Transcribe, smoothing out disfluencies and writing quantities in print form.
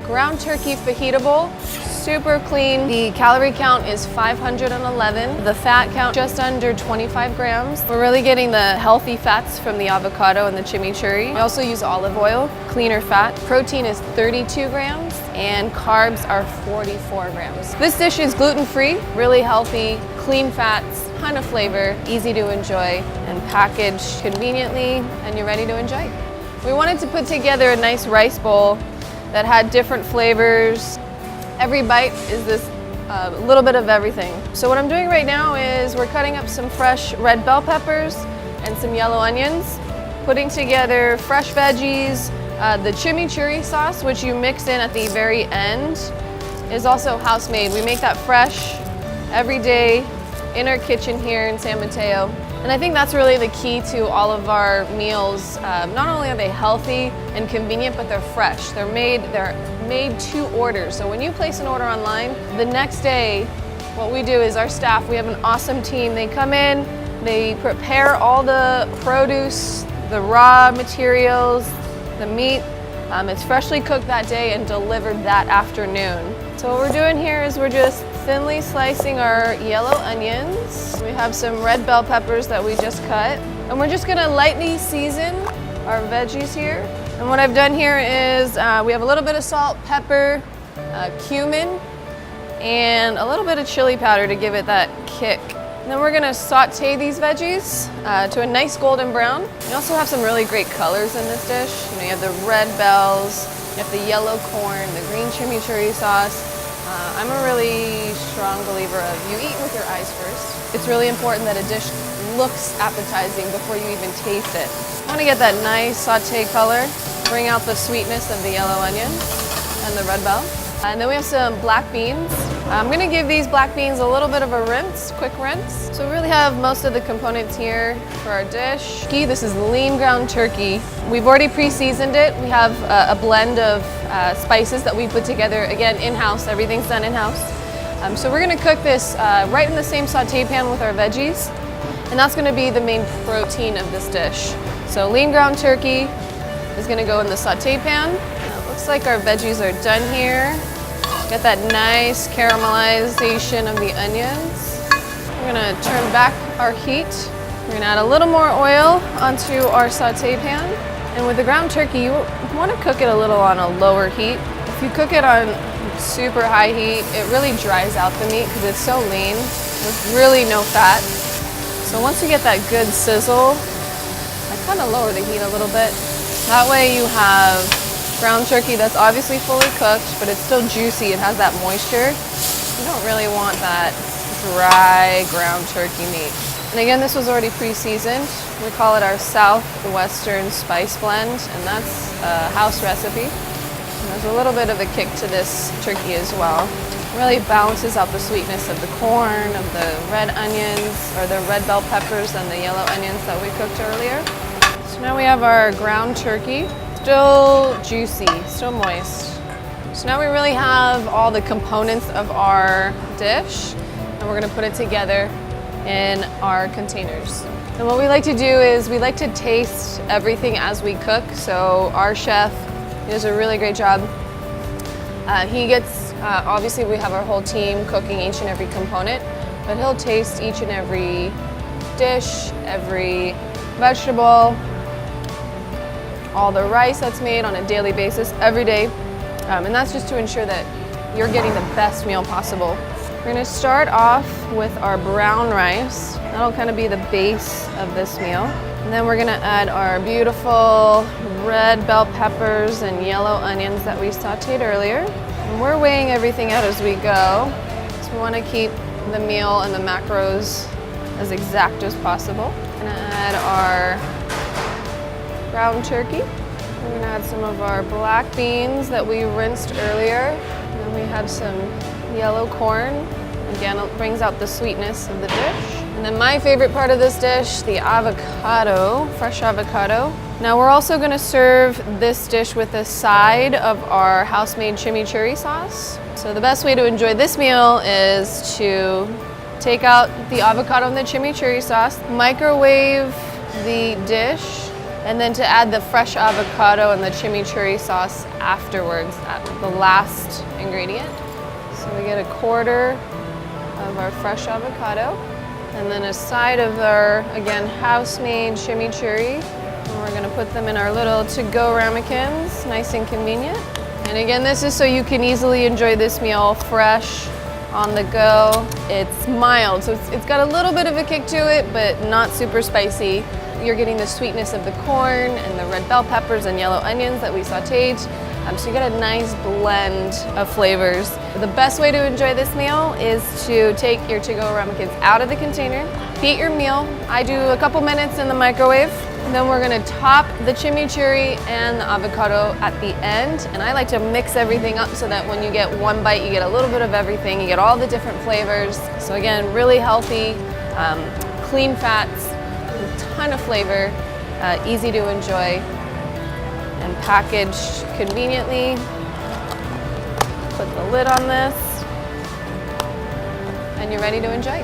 ground turkey fajita bowl. Super clean. The calorie count is 511. The fat count just under 25 grams. We're really getting the healthy fats from the avocado and the chimichurri. We also use olive oil, cleaner fat. Protein is 32 grams and carbs are 44 grams. This dish is gluten-free, really healthy, clean fats, ton of flavor, easy to enjoy, and packaged conveniently, and you're ready to enjoy. We wanted to put together a nice rice bowl that had different flavors. Every bite is this little bit of everything. So what I'm doing right now is we're cutting up some fresh red bell peppers and some yellow onions, putting together fresh veggies. The chimichurri sauce, which you mix in at the very end, is also house made. We make that fresh every day in our kitchen here in San Mateo. And I think that's really the key to all of our meals. Not only are they healthy and convenient, but they're fresh. They're made to order. So when you place an order online, the next day, what we do is our staff, we have an awesome team. They come in, they prepare all the produce, the raw materials, the meat. It's freshly cooked that day and delivered that afternoon. So what we're doing here is we're just thinly slicing our yellow onions. We have some red bell peppers that we just cut. And we're just gonna lightly season our veggies here. And what I've done here is we have a little bit of salt, pepper, cumin, and a little bit of chili powder to give it that kick. And then we're gonna saute these veggies to a nice golden brown. We also have some really great colors in this dish. You know, you have the red bells, you have the yellow corn, the green chimichurri sauce. I'm a really strong believer of you eat with your eyes first. It's really important that a dish looks appetizing before you even taste it. I want to get that nice saute color, bring out the sweetness of the yellow onion and the red bell. And then we have some black beans. I'm going to give these black beans a little bit of a rinse, quick rinse. So we really have most of the components here for our dish. This is lean ground turkey. We've already pre-seasoned it. We have a blend of spices that we put together, again, in-house. Everything's done in-house. So we're going to cook this right in the same saute pan with our veggies. And that's going to be the main protein of this dish. So lean ground turkey is going to go in the saute pan. Looks like our veggies are done here. Get that nice caramelization of the onions. We're gonna turn back our heat. We're gonna add a little more oil onto our saute pan. And with the ground turkey, you wanna cook it a little on a lower heat. If you cook it on super high heat, it really dries out the meat because it's so lean with really no fat. So once you get that good sizzle, I kind of lower the heat a little bit. That way you have ground turkey that's obviously fully cooked, but it's still juicy. It has that moisture. You don't really want that dry ground turkey meat. And again, this was already pre-seasoned. We call it our Southwestern spice blend, and that's a house recipe. And there's a little bit of a kick to this turkey as well. It really balances out the sweetness of the corn, of the red onions, or the red bell peppers and the yellow onions that we cooked earlier. So now we have our ground turkey. Still juicy, still moist. So now we really have all the components of our dish, and we're gonna put it together in our containers. And what we like to do is we like to taste everything as we cook. So our chef does a really great job. He gets, obviously we have our whole team cooking each and every component, but he'll taste each and every dish, every vegetable, all the rice that's made on a daily basis, every day. And that's just to ensure that you're getting the best meal possible. We're gonna start off with our brown rice. That'll kind of be the base of this meal. And then we're gonna add our beautiful red bell peppers and yellow onions that we sauteed earlier. And we're weighing everything out as we go. So we wanna keep the meal and the macros as exact as possible. We're gonna add our ground turkey. We're gonna add some of our black beans that we rinsed earlier. And then we have some yellow corn. Again, it brings out the sweetness of the dish. And then my favorite part of this dish, the avocado, fresh avocado. Now we're also gonna serve this dish with a side of our house-made chimichurri sauce. So the best way to enjoy this meal is to take out the avocado and the chimichurri sauce, microwave the dish And then to add the fresh avocado and the chimichurri sauce afterwards, the last ingredient. So we get 1/4 of our fresh avocado, and then a side of our, again, house-made chimichurri. And we're gonna put them in our little to-go ramekins, nice and convenient. And again, this is so you can easily enjoy this meal fresh, on the go. It's mild, so it's got a little bit of a kick to it, but not super spicy. You're getting the sweetness of the corn and the red bell peppers and yellow onions that we sauteed. So you get a nice blend of flavors. The best way to enjoy this meal is to take your to-go ramekins out of the container, heat your meal. I do a couple minutes in the microwave. And then we're gonna top the chimichurri and the avocado at the end. And I like to mix everything up so that when you get one bite, you get a little bit of everything. You get all the different flavors. So again, really healthy, clean fats, a ton of flavor, easy to enjoy, and packaged conveniently. Put the lid on this, and you're ready to enjoy.